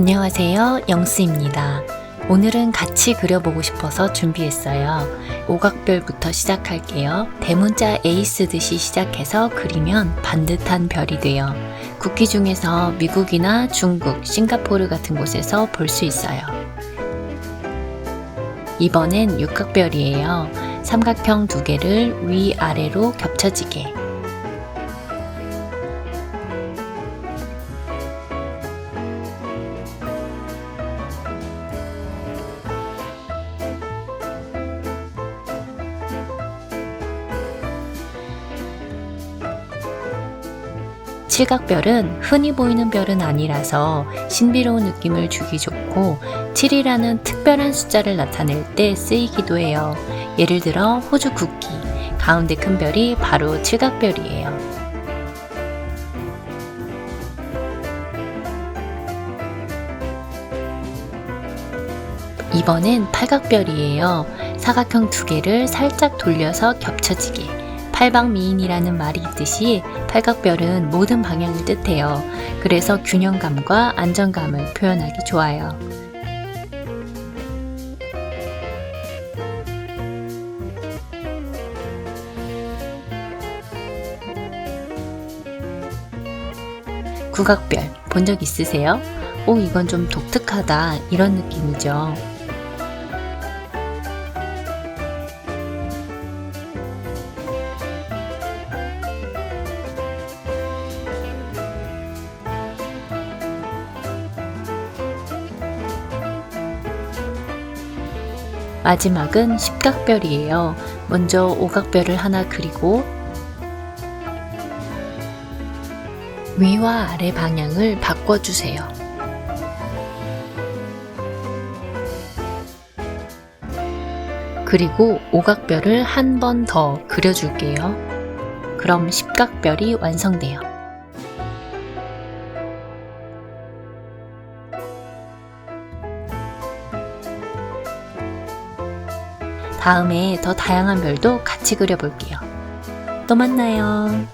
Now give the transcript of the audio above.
안녕하세요, 영스입니다. 오늘은 같이 그려보고 싶어서 준비했어요. 오각별부터 시작할게요. 대문자 A 쓰듯이 시작해서 그리면 반듯한 별이 돼요. 국기 중에서 미국이나 중국, 싱가포르 같은 곳에서 볼 수 있어요. 이번엔 육각별이에요. 삼각형 두 개를 위아래로 겹쳐지게. 칠각별은 흔히 보이는 별은 아니라서 신비로운 느낌을 주기 좋고 7이라는 특별한 숫자를 나타낼 때 쓰이기도 해요. 예를 들어 호주 국기, 가운데 큰 별이 바로 칠각별이에요. 이번엔 팔각별이에요. 사각형 두 개를 살짝 돌려서 겹쳐지게. 팔방미인이라는 말이 있듯이 팔각별은 모든 방향을 뜻해요. 그래서 균형감과 안정감을 표현하기 좋아요. 구각별 본 적 있으세요? 오, 이건 좀 독특하다 이런 느낌이죠. 마지막은 십각별이에요. 먼저 오각별을 하나 그리고 위와 아래 방향을 바꿔주세요. 그리고 오각별을 한 번 더 그려줄게요. 그럼 십각별이 완성돼요. 다음에 더 다양한 별도 같이 그려볼게요. 또 만나요.